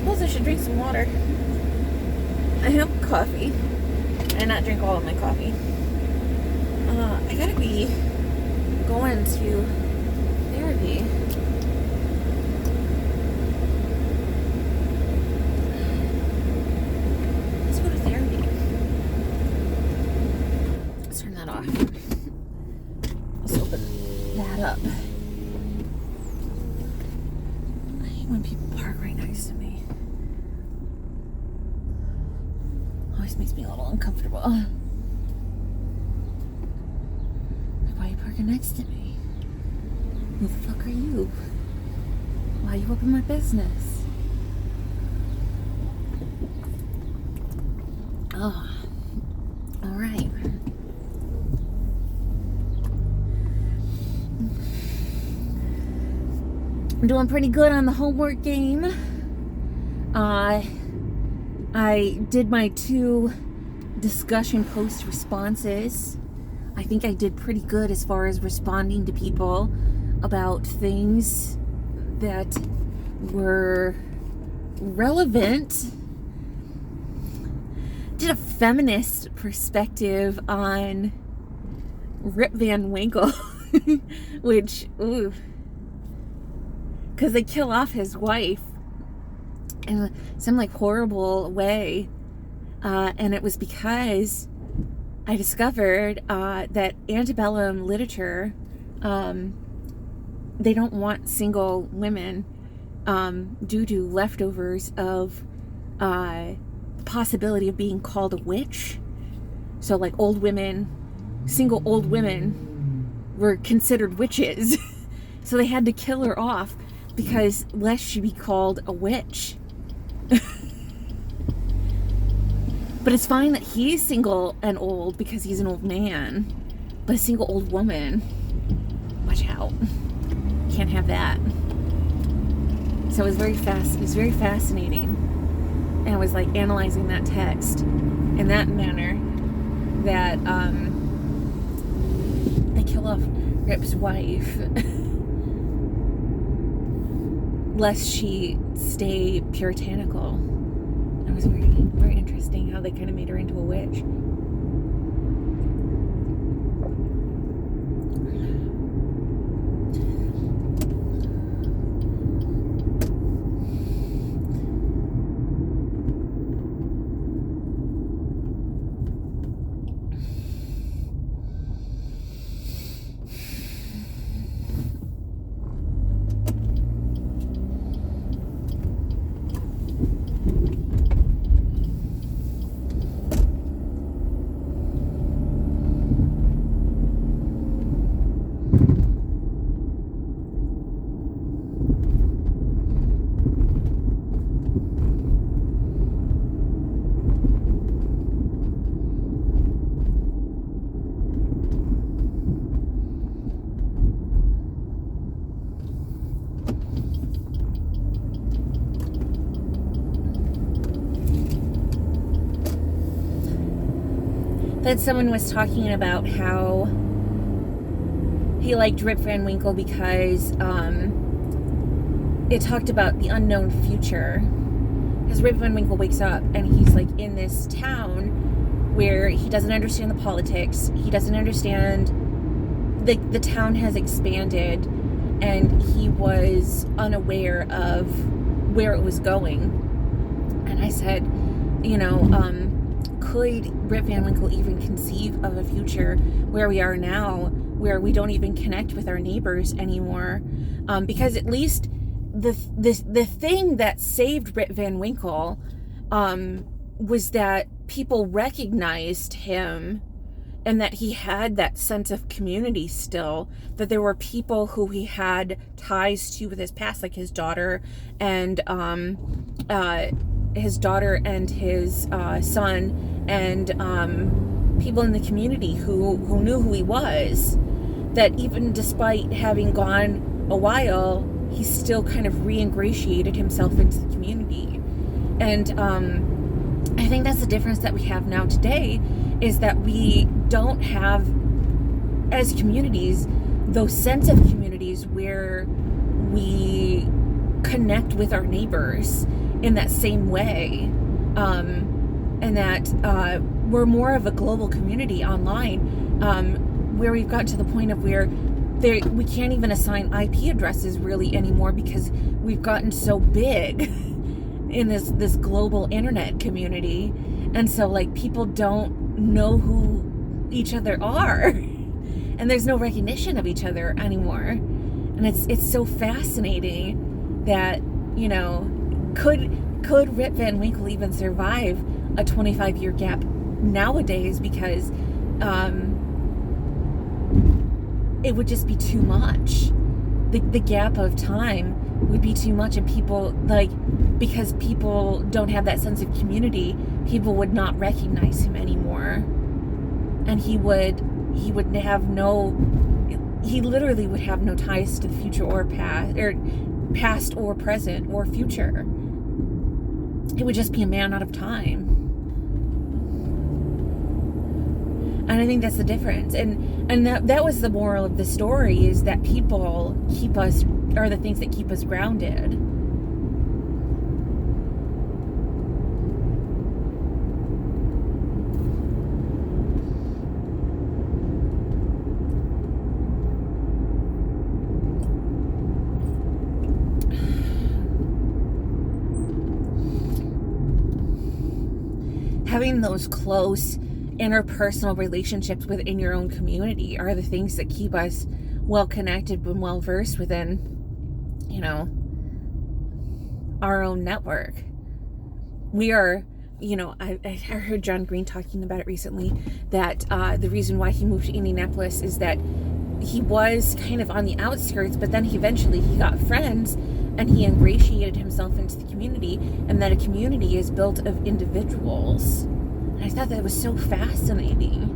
suppose I should drink some water. I have coffee. And not drink all of my coffee. I gotta be going to therapy. Let's go to therapy. Let's turn that off. Let's open that up. I hate when people park right next to me. Always makes me a little uncomfortable. Like, why are you parking next to me? Who the fuck are you? Why are you up in my business? Oh, alright. I'm doing pretty good on the homework game. I did my 2 discussion post responses. I think I did pretty good as far as responding to people about things that were relevant. Did a feminist perspective on Rip Van Winkle, which, ooh, because they kill off his wife in some like horrible way, and it was because I discovered that antebellum literature, they don't want single women due to leftovers of the possibility of being called a witch. So like old women, single old women were considered witches. So they had to kill her off because lest she be called a witch. But it's fine that he's single and old because he's an old man. But a single old woman, watch out. Can't have that. So it was very fascinating. And I was like analyzing that text in that manner that they kill off Rip's wife lest she stay puritanical. It was very, very interesting how they kind of made her into a witch. Then someone was talking about how he liked Rip Van Winkle because it talked about the unknown future. Because Rip Van Winkle wakes up and he's like in this town where he doesn't understand the politics. He doesn't understand the town has expanded, and he was unaware of where it was going. And I said, you know, could Rip Van Winkle even conceive of a future where we are now, where we don't even connect with our neighbors anymore? Because at least the thing that saved Rip Van Winkle was that people recognized him and that he had that sense of community still, that there were people who he had ties to with his past, like his daughter and his son, and people in the community who knew who he was, that even despite having gone a while, he still kind of re-ingratiated himself into the community. And I think that's the difference that we have now today, is that we don't have, as communities, those sense of communities where we connect with our neighbors in that same way, and that we're more of a global community online, where we've gotten to the point of where we can't even assign IP addresses really anymore, because we've gotten so big in this global internet community. And so like people don't know who each other are, and there's no recognition of each other anymore. And it's so fascinating that, you know, could Rip Van Winkle even survive a 25-year gap nowadays, because it would just be too much. The gap of time would be too much, and people, like, because people don't have that sense of community, people would not recognize him anymore. And he literally would have no ties to the future or past or present or future. It would just be a man out of time. And I think that's the difference. And that was the moral of the story, is that people are the things that keep us grounded. Having those close interpersonal relationships within your own community are the things that keep us well connected and well versed within, you know, our own network. We are, you know, I heard John Green talking about it recently, that the reason why he moved to Indianapolis is that he was kind of on the outskirts, but then eventually he got friends and he ingratiated himself into the community, and that a community is built of individuals. And I thought that was so fascinating.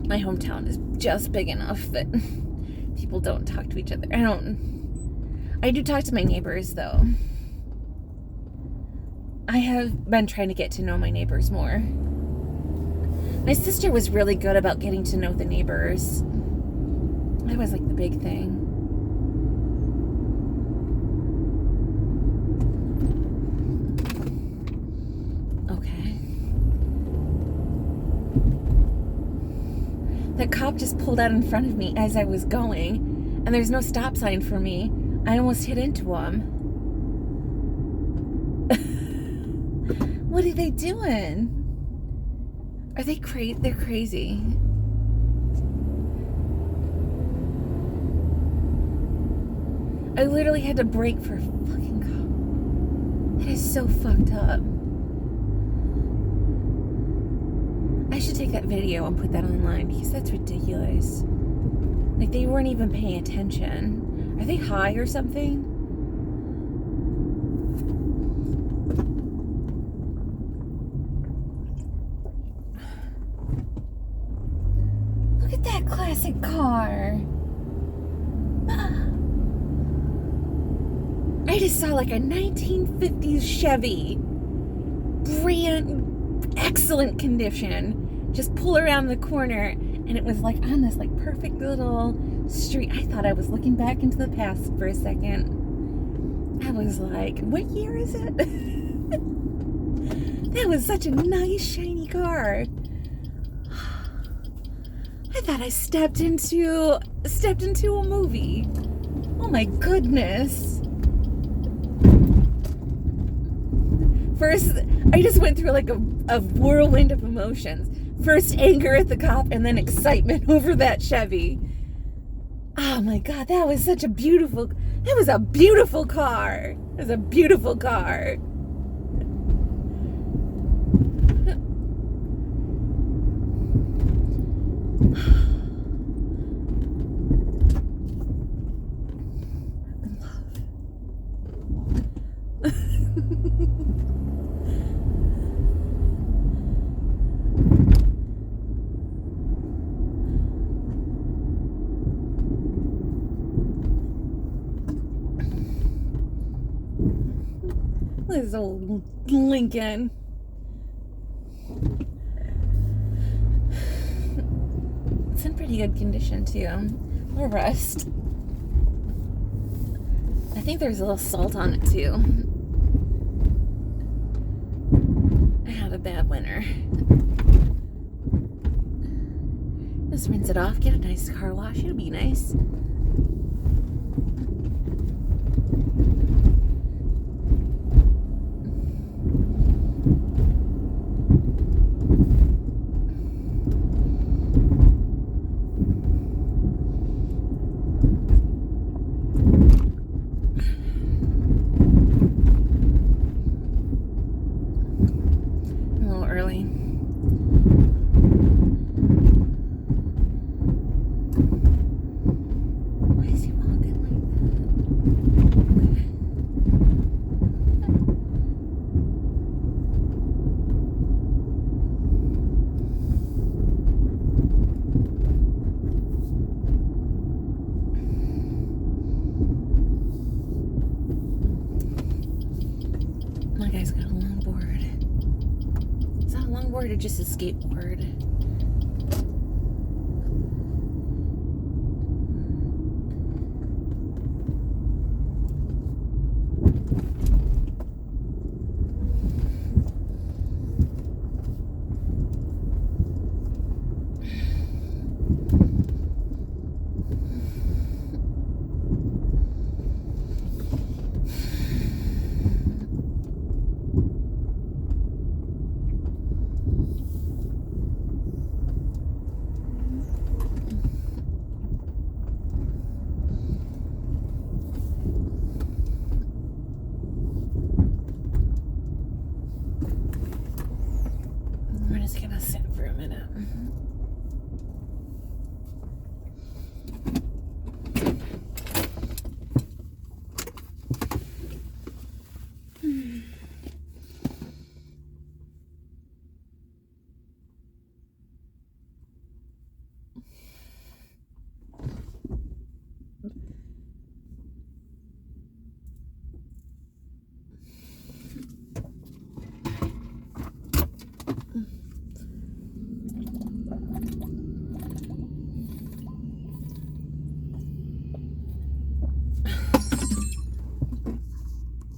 My hometown is just big enough that people don't talk to each other. I do talk to my neighbors, though. I have been trying to get to know my neighbors more. My sister was really good about getting to know the neighbors. That was like the big thing. Okay. That cop just pulled out in front of me as I was going, and there's no stop sign for me. I almost hit into him. What are they doing? Are they crazy? They're crazy. I literally had to brake for a fucking cop. That is so fucked up. I should take that video and put that online, because that's ridiculous. Like, they weren't even paying attention. Are they high or something? Look at that classic car. I just saw like a 1950s Chevy. Brand excellent condition. Just pull around the corner, and it was like on this like perfect little street. I thought I was looking back into the past for a second. I was like, what year is it? That was such a nice shiny car. I thought I stepped into a movie. Oh my goodness. First, I just went through like a whirlwind of emotions. First anger at the cop, and then excitement over that Chevy. Oh my God, that was a beautiful car. It was a beautiful car. This old Lincoln. It's in pretty good condition too. A little rust. I think there's a little salt on it too. I had a bad winter. Just rinse it off, get a nice car wash, it'll be nice. A little early. Why is he walking like that? My guy's got a longboard. Is that a longboard or just a skateboard? We're just gonna sit for a minute.